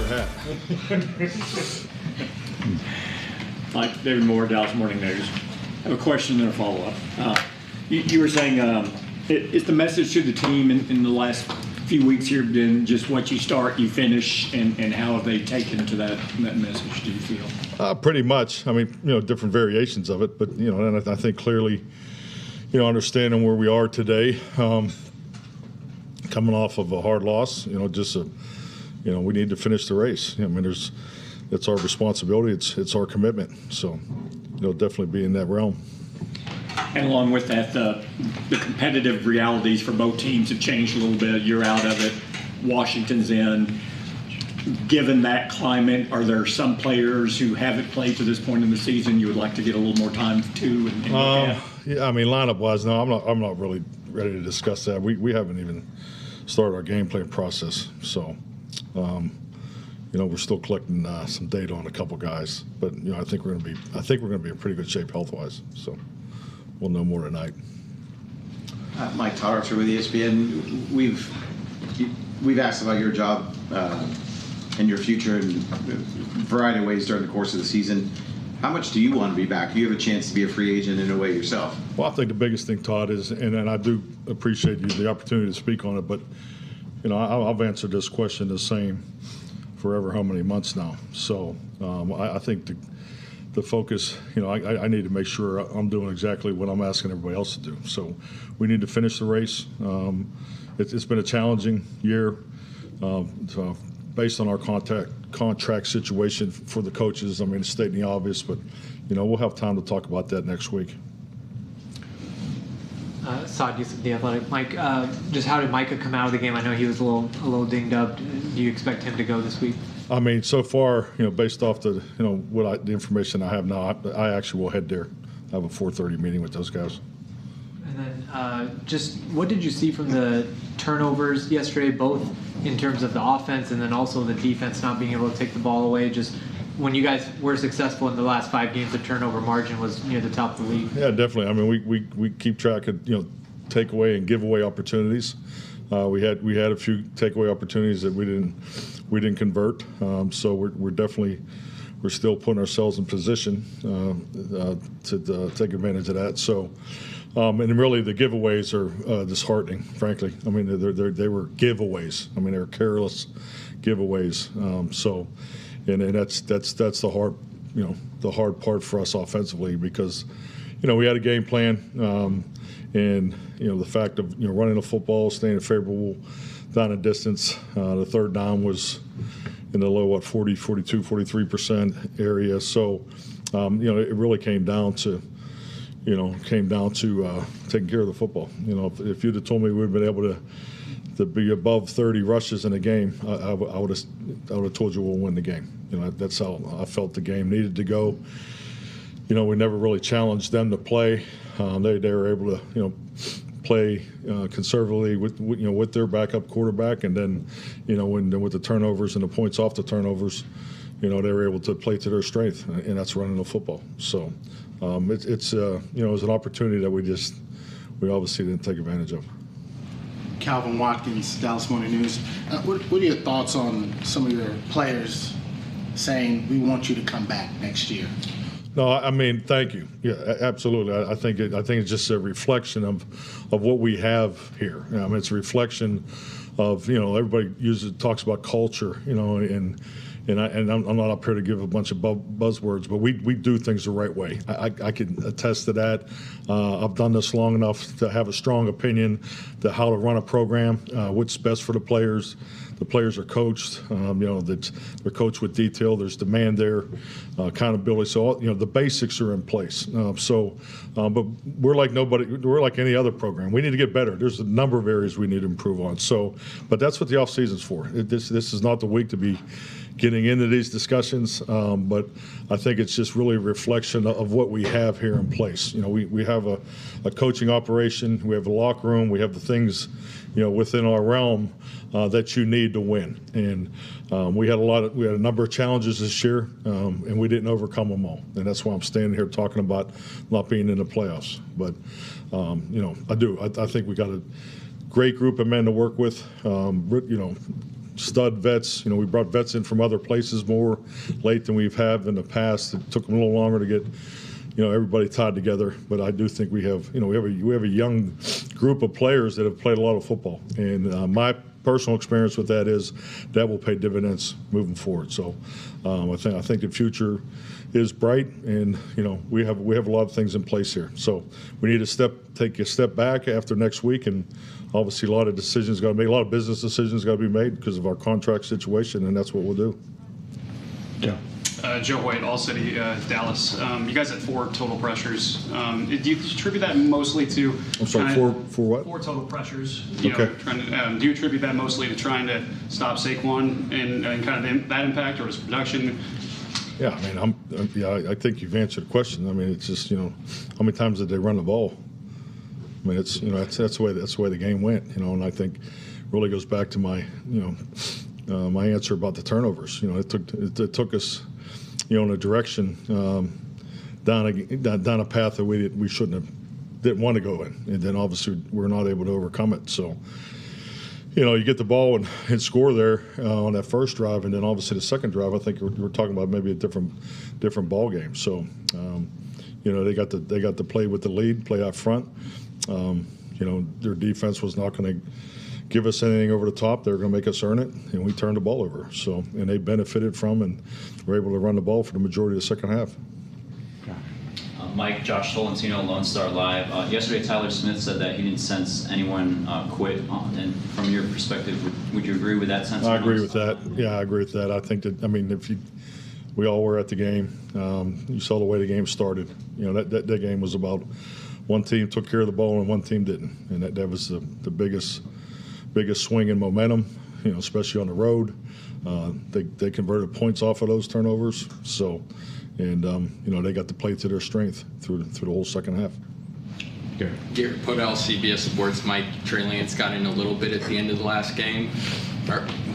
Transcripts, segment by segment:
hat. Mike, David Moore, Dallas Morning News. I have a question and a follow-up. You were saying, is the message to the team in the last few weeks here been just what you start, you finish, and how have they taken to that message, do you feel? Pretty much. I mean, different variations of it, but, and I think clearly, understanding where we are today, coming off of a hard loss, we need to finish the race. I mean, it's our responsibility, it's our commitment. So, definitely be in that realm. And along with that, the competitive realities for both teams have changed a little bit. You're out of it. Washington's in. Given that climate, are there some players who haven't played to this point in the season you would like to get a little more time to? Yeah, I mean, lineup-wise, no, I'm not really ready to discuss that. We haven't even started our game plan process. So, we're still collecting some data on a couple guys. But I think we're going to be in pretty good shape health-wise. So. We'll know more tonight. Mike Tarter with ESPN. We've asked about your job and your future in a variety of ways during the course of the season. How much do you want to be back? You have a chance to be a free agent in a way yourself. Well, I think the biggest thing, Todd, is, and I do appreciate the opportunity to speak on it, but I've answered this question the same forever how many months now. So I think the focus, I need to make sure I'm doing exactly what I'm asking everybody else to do. So we need to finish the race. It's been a challenging year based on our contract situation for the coaches. I mean, it's stating the obvious, but, we'll have time to talk about that next week. Saad Yusuf, The Athletic. Mike, just how did Micah come out of the game? I know he was a little dinged up. Do you expect him to go this week? I mean, so far, based off the, the information I have now, I actually will head there. I have a 4:30 meeting with those guys. And then just what did you see from the turnovers yesterday, both in terms of the offense and then also the defense not being able to take the ball away? Just when you guys were successful in the last 5 games, the turnover margin was near the top of the league. Yeah, definitely. I mean, we keep track of, takeaway and giveaway opportunities. We had a few takeaway opportunities that we didn't convert. So we're still putting ourselves in position to take advantage of that. So, and really the giveaways are disheartening, frankly. I mean, they were giveaways. I mean, they were careless giveaways. And that's the hard, the hard part for us offensively because, we had a game plan. And, the fact of, running the football, staying favorable down a distance. The third down was in the low, 40, 42, 43% area. So, it really came down to taking care of the football. If you'd have told me we'd been able to be above 30 rushes in a game, I would have told you we'll win the game. That's how I felt the game needed to go. We never really challenged them to play. They were able to, play conservatively with their backup quarterback, and then, with the turnovers and the points off the turnovers, they were able to play to their strength, and that's running the football. So, it's an opportunity that we obviously didn't take advantage of. Calvin Watkins, Dallas Morning News. What are your thoughts on some of your players saying we want you to come back next year? No, I mean, thank you. Yeah, absolutely. I think it's just a reflection of what we have here. I mean, it's a reflection of everybody talks about culture, and I'm not up here to give a bunch of buzzwords, but we do things the right way. I can attest to that. I've done this long enough to have a strong opinion to how to run a program, what's best for the players. The players are coached, they're coached with detail. There's demand there, accountability. So, the basics are in place. But we're like we're like any other program. We need to get better. There's a number of areas we need to improve on. So, but that's what the off season's for. This is not the week to be getting into these discussions, but I think it's just really a reflection of what we have here in place. We have a coaching operation, we have a locker room, we have the things, within our realm that you need to win. And we had a number of challenges this year, and we didn't overcome them all. And that's why I'm standing here talking about not being in the playoffs. But I think we got a great group of men to work with. stud vets. We brought vets in from other places more late than we've had in the past. It took them a little longer to get everybody tied together. But I do think we have a young group of players that have played a lot of football, and my personal experience with that is that will pay dividends moving forward. So I think the future is bright, and we have a lot of things in place here. So we need to take a step back after next week, and obviously a lot of decisions got to be made, a lot of business decisions got to be made because of our contract situation, and that's what we'll do. Yeah. Joe Hoyt, All City, Dallas. You guys had 4 total pressures. Do you attribute that mostly to? I'm sorry, for what? 4 total pressures. Okay. Do you attribute that mostly to trying to stop Saquon and kind of that impact, or his production? Yeah, I mean, I think you've answered the question. I mean, it's just how many times did they run the ball? I mean, it's that's the way the game went. And I think really goes back to my my answer about the turnovers. It took us in a direction down a path that we didn't want to go in, and then obviously we're not able to overcome it. So you get the ball and score there on that first drive, and then obviously the second drive. I think we're talking about maybe a different ball game. So they got to play with the lead, play out front. Their defense was not going to give us anything over the top. They were going to make us earn it, and we turned the ball over. So, and they benefited from and were able to run the ball for the majority of the second half. Mike, Josh Tolentino, Lone Star Live. Yesterday, Tyler Smith said that he didn't sense anyone quit. And from your perspective, would you agree with that sentiment? I agree with that. Yeah, I agree with that. I think that, we all were at the game. You saw the way the game started. That game was about one team took care of the ball and one team didn't. And that was the biggest swing in momentum, especially on the road. They converted points off of those turnovers. So, and they got to play to their strength through the whole second half. Garrett Podell, CBS Sports. Mike, Trey Lance got in a little bit at the end of the last game.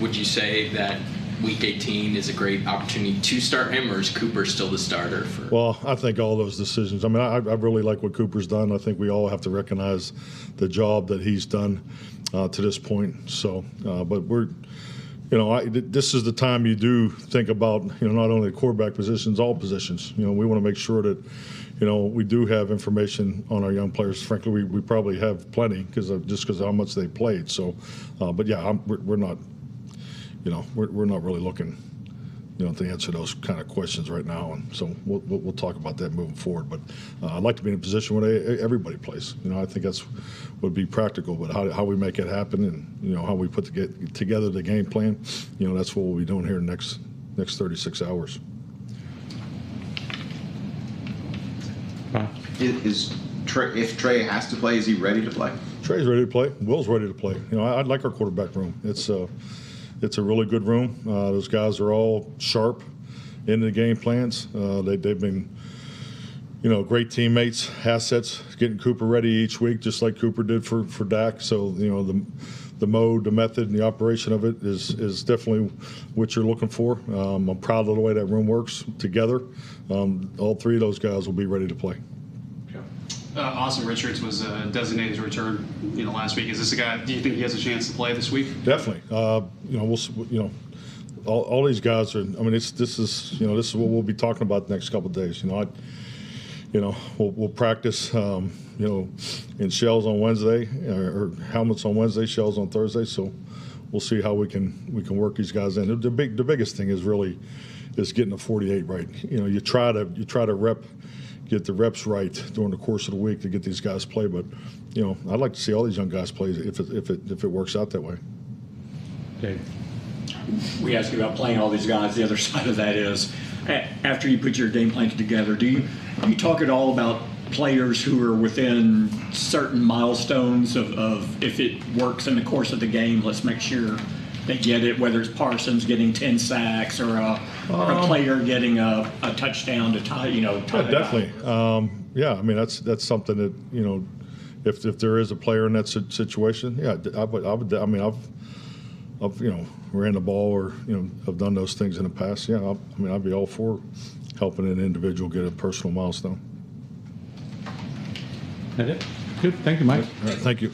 Would you say that Week 18 is a great opportunity to start him, or is Cooper still the starter? Well, I think all those decisions. I really like what Cooper's done. I think we all have to recognize the job that he's done to this point. So, but we're. This is the time you do think about, not only the quarterback positions, all positions. We want to make sure that, we do have information on our young players. Frankly, we probably have plenty because of how much they played. So, but yeah, we're not, we're not really looking, to answer those kind of questions right now. And so we'll talk about that moving forward. But I'd like to be in a position where everybody plays. I think that's would be practical. But how we make it happen, and how we put together the game plan, that's what we'll be doing here in the next 36 hours. If Trey has to play, is he ready to play? Trey's ready to play. Will's ready to play. I like our quarterback room. It's a really good room. Those guys are all sharp in the game plans. They've been, great teammates, assets, getting Cooper ready each week, just like Cooper did for Dak. So, the mode, the method, and the operation of it is definitely what you're looking for. I'm proud of the way that room works together. All 3 of those guys will be ready to play. Austin Richards was designated to return, last week. Is this a guy? Do you think he has a chance to play this week? Definitely. All these guys are. This is what we'll be talking about the next couple of days. We'll practice. In shells on Wednesday or helmets on Wednesday, shells on Thursday. So we'll see how we can work these guys in. The biggest thing is really getting the 48 right. You try to get the reps right during the course of the week to get these guys play. But I'd like to see all these young guys play if it works out that way. Okay. We asked you about playing all these guys. The other side of that is, after you put your game plan together, do you talk at all about players who are within certain milestones of if it works in the course of the game, let's make sure they get it, whether it's Parsons getting 10 sacks or a player getting a touchdown to tie, tie the definitely. That's something that, if there is a player in that situation, I've ran the ball or, I've done those things in the past. Yeah, I'd be all for helping an individual get a personal milestone. That it? Good. Thank you, Mike. All right, thank you.